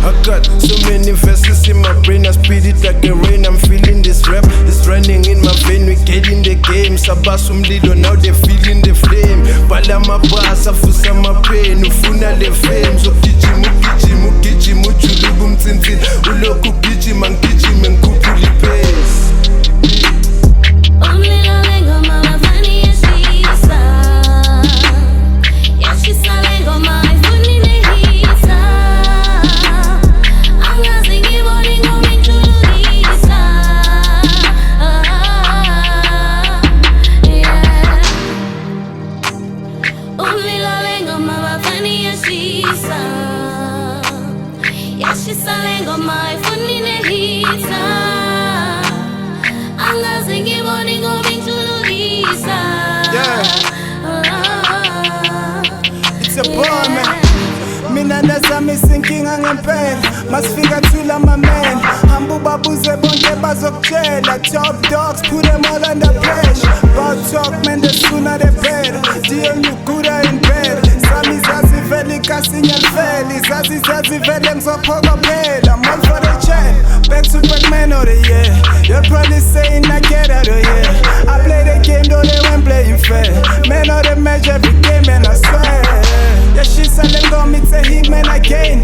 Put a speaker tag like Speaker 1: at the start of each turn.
Speaker 1: I got so many verses in my brain, I speed it like the rain. I'm feeling this rap, it's running in my vein. We get in the game, Sabas umlilo, now they feeling the flame. Bala mabasa, fusa my pain, ufuna the fame. So gijima, ujulubu mtsintin. Uloku gijima, ngikupuli pace. It's a bar, man. Mina ndazami sinking angempela. Masifika thula my man. Hambu babuze bonke bazokutshela. Top dogs put them all under pressure. About talk man, the sooner the better. Deal nyukura in bed. Sami zazi veli kasinya veli. Zazi veli mzophoka phela. I'm all for the chat. Back to back man of the year. You're probably saying I get out of here. I play the game though they weren't playing fair. Man of the match every game and I swear. Yeah, she's selling on me to him and again.